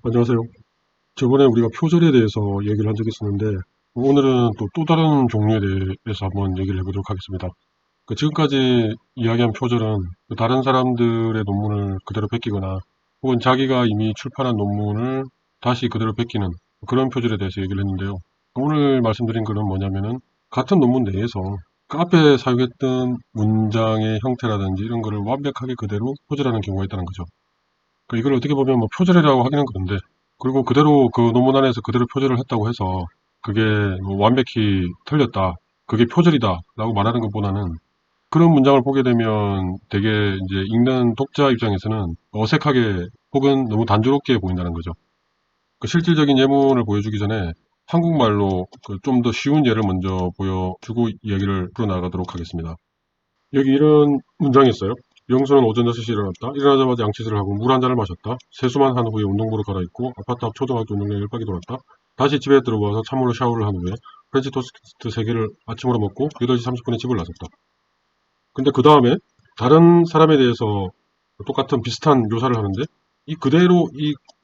안녕하세요. 저번에 우리가 표절에 대해서 얘기를 한 적이 있었는데, 오늘은 또 다른 종류에 대해서 한번 얘기를 해보도록 하겠습니다. 지금까지 이야기한 표절은 다른 사람들의 논문을 그대로 베끼거나, 혹은 자기가 이미 출판한 논문을 다시 그대로 베끼는 그런 표절에 대해서 얘기를 했는데요. 오늘 말씀드린 거는 뭐냐면은, 같은 논문 내에서 그 앞에 사용했던 문장의 형태라든지 이런 거를 완벽하게 그대로 표절하는 경우가 있다는 거죠. 이걸 어떻게 보면 뭐 표절이라고 하기는 그런데, 그리고 그대로 그 논문 안에서 그대로 표절을 했다고 해서 그게 뭐 완벽히 틀렸다, 그게 표절이다 라고 말하는 것보다는, 그런 문장을 보게 되면 되게 이제 읽는 독자 입장에서는 어색하게 혹은 너무 단조롭게 보인다는 거죠. 실질적인 예문을 보여주기 전에 한국말로 좀 더 쉬운 예를 먼저 보여주고 이야기를 풀어나가도록 하겠습니다. 여기 이런 문장이 있어요. 영수는 오전 6시에 일어났다. 일어나자마자 양치질을 하고 물 한 잔을 마셨다. 세수만 한 후에 운동복으로 갈아입고 아파트 앞 초등학교 운동장에 10바퀴 돌았다. 다시 집에 들어와서 찬물로 샤워를 한 후에 프렌치 토스트 3개를 아침으로 먹고 8시 30분에 집을 나섰다. 근데 그 다음에 다른 사람에 대해서 똑같은 비슷한 묘사를 하는데, 이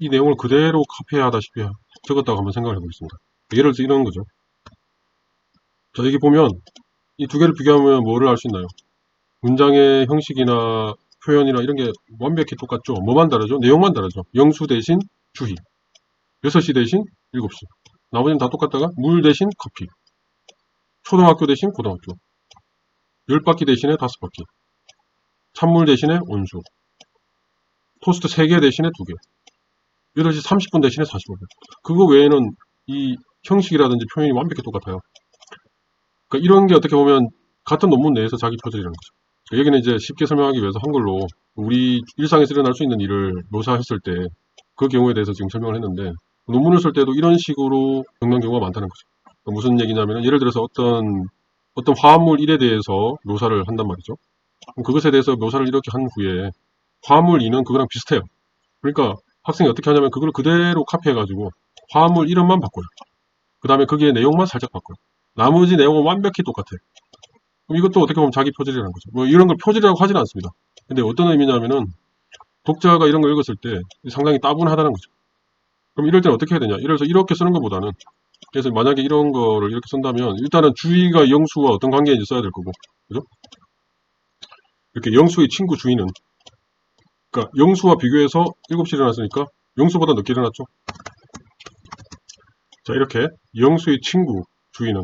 내용을 그대로 카피하다시피 적었다고 한번 생각을 해보겠습니다. 예를 들어 이런 거죠. 자, 여기 보면 이 두 개를 비교하면 뭐를 알 수 있나요? 문장의 형식이나 표현이나 이런 게 완벽히 똑같죠. 뭐만 다르죠? 내용만 다르죠. 영수 대신 주희, 6시 대신 7시. 나머지는 다 똑같다가 물 대신 커피, 초등학교 대신 고등학교, 10바퀴 대신에 5바퀴, 찬물 대신에 온수, 토스트 3개 대신에 2개, 8시 30분 대신에 45분. 그거 외에는 이 형식이라든지 표현이 완벽히 똑같아요. 그러니까 이런 게 어떻게 보면 같은 논문 내에서 자기 표절이라는 거죠. 여기는 이제 쉽게 설명하기 위해서 한글로 우리 일상에서 일어날 수 있는 일을 묘사했을 때 그 경우에 대해서 지금 설명을 했는데, 논문을 쓸 때도 이런 식으로 겪는 경우가 많다는 거죠. 그러니까 무슨 얘기냐면, 예를 들어서 어떤 화합물 1에 대해서 묘사를 한단 말이죠. 그럼 그것에 대해서 묘사를 이렇게 한 후에 화합물 2는 그거랑 비슷해요. 그러니까 학생이 어떻게 하냐면 그걸 그대로 카피해가지고 화합물 이름만 바꿔요. 그 다음에 거기에 내용만 살짝 바꿔요. 나머지 내용은 완벽히 똑같아요. 그럼 이것도 어떻게 보면 자기 표절이라는 거죠. 뭐 이런 걸 표절이라고 하지는 않습니다. 근데 어떤 의미냐면은, 독자가 이런 걸 읽었을 때 상당히 따분하다는 거죠. 그럼 이럴 때는 어떻게 해야 되냐? 이래서 이렇게 쓰는 것보다는, 그래서 만약에 이런 거를 이렇게 쓴다면 일단은 주의가 영수와 어떤 관계인지 써야 될 거고, 그죠? 이렇게 영수의 친구 주의는, 그러니까 영수와 비교해서 7시에 일어났으니까 영수보다 늦게 일어났죠. 자, 이렇게 영수의 친구 주의는,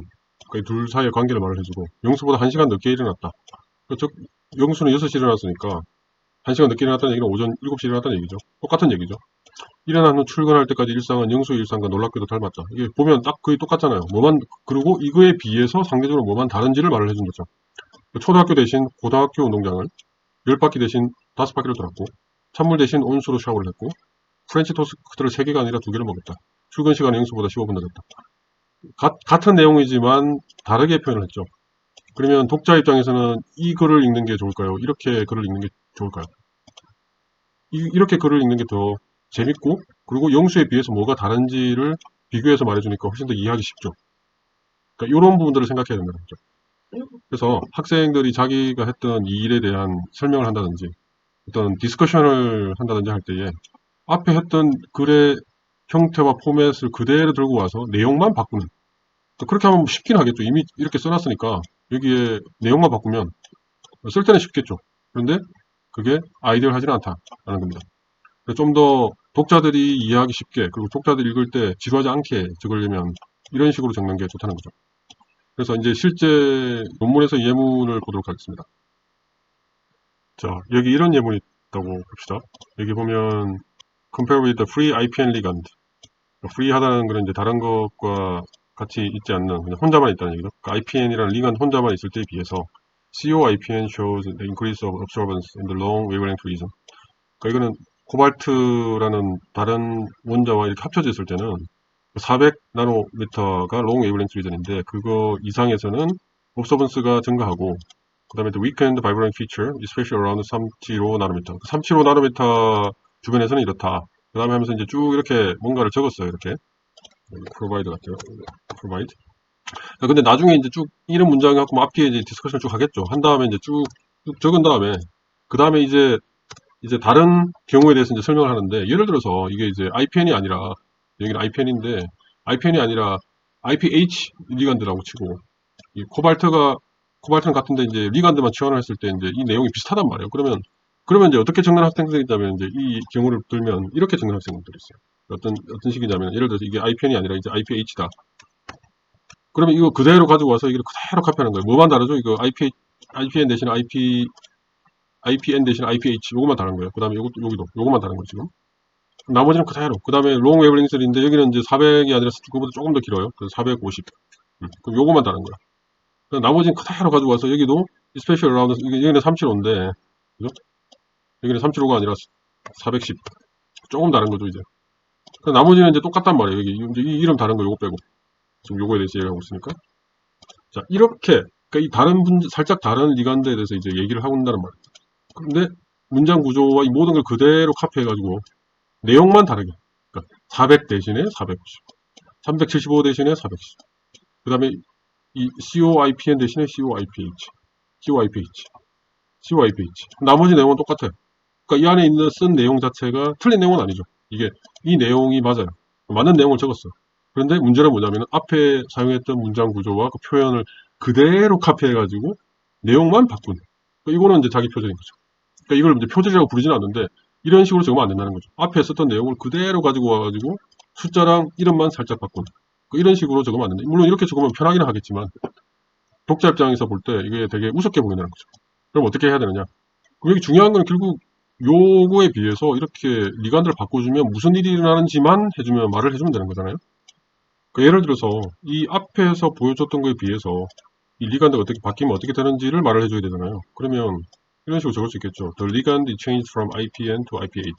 그러니까 둘 사이의 관계를 말을 해주고, 영수보다 1시간 늦게 일어났다. 즉 영수는 6시에 일어났으니까 1시간 늦게 일어났다는 얘기는 오전 7시에 일어났다는 얘기죠. 똑같은 얘기죠. 일어난 후 출근할 때까지 일상은 영수의 일상과 놀랍게도 닮았다. 이게 보면 딱 거의 똑같잖아요. 그리고 이거에 비해서 상대적으로 뭐만 다른지를 말을 해준 거죠. 초등학교 대신 고등학교 운동장을 10바퀴 대신 5바퀴를 돌았고, 찬물 대신 온수로 샤워를 했고, 프렌치 토스트를 3개가 아니라 2개를 먹었다. 출근 시간은 영수보다 15분 늦었다. 같은 내용이지만 다르게 표현을 했죠. 그러면 독자 입장에서는 이 글을 읽는 게 좋을까요? 이렇게 글을 읽는 게 좋을까요? 이렇게 글을 읽는 게 더 재밌고, 그리고 영수에 비해서 뭐가 다른지를 비교해서 말해주니까 훨씬 더 이해하기 쉽죠. 그러니까 이런 부분들을 생각해야 된다는 거죠. 그래서 학생들이 자기가 했던 이 일에 대한 설명을 한다든지 어떤 디스커션을 한다든지 할 때에 앞에 했던 글의 형태와 포맷을 그대로 들고 와서 내용만 바꾸는, 그렇게 하면 쉽긴 하겠죠. 이미 이렇게 써놨으니까 여기에 내용만 바꾸면 쓸 때는 쉽겠죠. 그런데 그게 아이디얼하지는 않다라는 겁니다. 좀 더 독자들이 이해하기 쉽게, 그리고 독자들이 읽을 때 지루하지 않게 적으려면 이런 식으로 적는 게 좋다는 거죠. 그래서 이제 실제 논문에서 예문을 보도록 하겠습니다. 자, 여기 이런 예문이 있다고 봅시다. 여기 보면 compare with the free IPN ligand. free하다는 거는 이제 다른 것과 같이 있지 않는, 그냥 혼자만 있다는 얘기죠. 그러니까 IPN이라는 ligand 혼자만 있을 때에 비해서 COIPN shows the increase of absorbance in the long wavelength region. 그러니까 이거는 코발트라는 다른 원자와 이렇게 합쳐져 있을 때는 400나노미터가 롱 웨이블랭스 리전인데, 그거 이상에서는 옵서번스가 증가하고, 그 다음에 weakened vibrant feature, especially around 375나노미터. 375나노미터 주변에서는 이렇다. 그 다음에 하면서 이제 쭉 이렇게 뭔가를 적었어요. 이렇게. provide 같아요. provide. 근데 나중에 이제 쭉 이런 문장 갖고 앞뒤에 이제 디스커션을 쭉 하겠죠. 한 다음에 이제 쭉 적은 다음에, 그 다음에 이제 이제 다른 경우에 대해서 이제 설명을 하는데, 예를 들어서 이게 이제 IPN이 아니라, 여기는 IPN인데, IPN이 아니라 IPH 리간드라고 치고, 이 코발트는 같은데 이제 리간드만 지원을 했을 때 이제 이 내용이 비슷하단 말이에요. 그러면 이제 어떻게 적는 학생들이 있다면 이제 이 경우를 들면 이렇게 적는 학생들이 있어요. 어떤 식이냐면, 예를 들어서 이게 IPN이 아니라 이제 IPH다. 그러면 이거 그대로 가지고 와서 이걸 그대로 카피하는 거예요. 뭐만 다르죠? 이거 IPN 대신 IPN 대신 IPH 요것만 다른 거예요. 그 다음에 여기도 요것만 다른 거예요, 지금. 나머지는 그대로. 그 다음에 롱 웨블링스인데 여기는 이제 400이 아니라 그거보다 조금 더 길어요. 그래서 450. 그럼 요것만 다른 거예요. 나머지는 그대로 가지고 와서 여기도 스페셜 라운드, 여기는 375인데, 그죠? 여기는 375가 아니라 410. 조금 다른 거죠, 이제. 나머지는 이제 똑같단 말이에요. 여기 이제 이 이름 다른 거 요거 빼고. 지금 요거에 대해서 얘기하고 있으니까. 자, 이렇게, 그러니까 이 살짝 다른 리간드에 대해서 이제 얘기를 하고 있다는 말이에요. 근데 문장 구조와 이 모든 걸 그대로 카피해가지고 내용만 다르게. 그러니까 400 대신에 450. 375 대신에 410. 그 다음에 이 COIPN 대신에 COIPH. 나머지 내용은 똑같아요. 그러니까 이 안에 있는 쓴 내용 자체가 틀린 내용은 아니죠. 이 내용이 맞아요. 맞는 내용을 적었어요. 그런데 문제는 뭐냐면 앞에 사용했던 문장 구조와 그 표현을 그대로 카피해가지고 내용만 바꾼. 그러니까 이거는 이제 자기 표절인 거죠. 그러니까 이걸 이제 표절이라고 부르지는 않는데 이런 식으로 적으면 안 된다는 거죠. 앞에 썼던 내용을 그대로 가지고 와가지고 숫자랑 이름만 살짝 바꾼. 이런 식으로 적으면 안 된다. 물론 이렇게 적으면 편하기는 하겠지만 독자 입장에서 볼 때 이게 되게 우습게 보인다는 거죠. 그럼 어떻게 해야 되느냐? 그럼 여기 중요한 건 결국 요거에 비해서 이렇게 리간드를 바꿔주면 무슨 일이 일어나는지만 해주면 말을 해주면 되는 거잖아요. 그러니까 예를 들어서 이 앞에서 보여줬던 거에 비해서 이 리간드가 어떻게 바뀌면 어떻게 되는지를 말을 해줘야 되잖아요. 그러면 이런 식으로 적을 수 있겠죠. The ligand changed from IPN to IPH.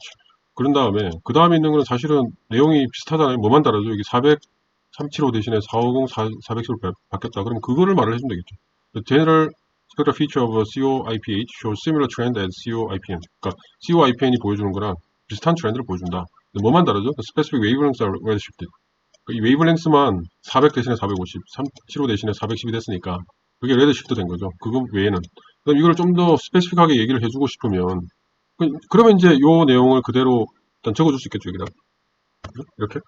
그런 다음에 그 다음에 있는 거는 사실은 내용이 비슷하잖아요. 뭐만 다르죠. 여기 375 대신에 450, 410으로 바뀌었다. 그럼 그거를 말을 해주면 되겠죠. The general spectral feature of COIPH shows similar trend as COIPN. 그러니까 COIPN이 보여주는 거랑 비슷한 트렌드를 보여준다. 근데 뭐만 다르죠? The specific wavelengths are redshifted. 이 웨이브랭스만 400 대신에 450, 375 대신에 410이 됐으니까 그게 레드시프트 된 거죠. 그거 외에는. 그럼 이걸 좀 더 스페시픽하게 얘기를 해주고 싶으면 그러면 이제 요 내용을 그대로 일단 적어줄 수 있겠죠. 여기다. 이렇게.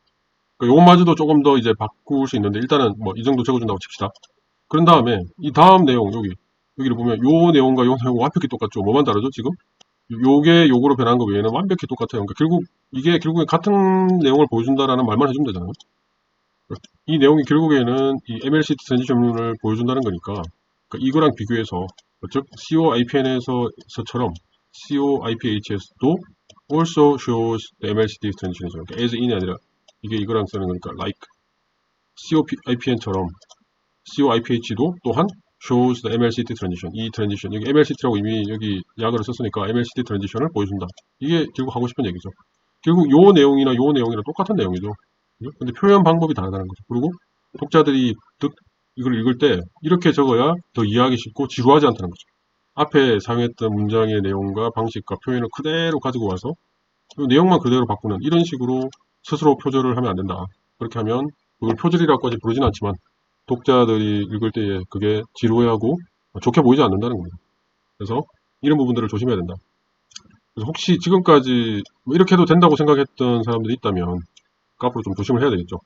요것마저도 조금 더 이제 바꿀 수 있는데 일단은 뭐 이 정도 적어준다고 칩시다. 그런 다음에 이 다음 내용 여기를 보면 요 내용과 요 내용 완벽히 똑같죠. 뭐만 다르죠 지금? 요게 요거로 변한 거 외에는 완벽히 똑같아요. 그러니까 이게 결국에 같은 내용을 보여준다라는 말만 해주면 되잖아요. 이 내용이 결국에는 이 MLC 트랜지션을 보여준다는 거니까, 그러니까 이거랑 비교해서, 즉 COIPN에서처럼 COIPHS도 also shows the MLCD transition이죠. 그러니까 as in이 아니라 이게 이거랑 쓰는 거니까 like COIPN처럼 COIPH도 또한 shows the MLCD transition. 이 트랜지션 여기 MLCT라고 이미 여기 약어를 썼으니까 MLCD 트랜지션을 보여준다. 이게 결국 하고 싶은 얘기죠. 결국 요 내용이나 요 내용이랑 똑같은 내용이죠. 근데 표현 방법이 다르다는 거죠. 그리고 독자들이 이걸 읽을 때 이렇게 적어야 더 이해하기 쉽고 지루하지 않다는 거죠. 앞에 사용했던 문장의 내용과 방식과 표현을 그대로 가지고 와서 내용만 그대로 바꾸는 이런 식으로 스스로 표절을 하면 안 된다. 그렇게 하면 그걸 표절이라고까지 부르진 않지만 독자들이 읽을 때에 그게 지루해하고 좋게 보이지 않는다는 겁니다. 그래서 이런 부분들을 조심해야 된다. 그래서 혹시 지금까지 뭐 이렇게 해도 된다고 생각했던 사람들이 있다면 앞으로 좀 조심을 해야 되겠죠.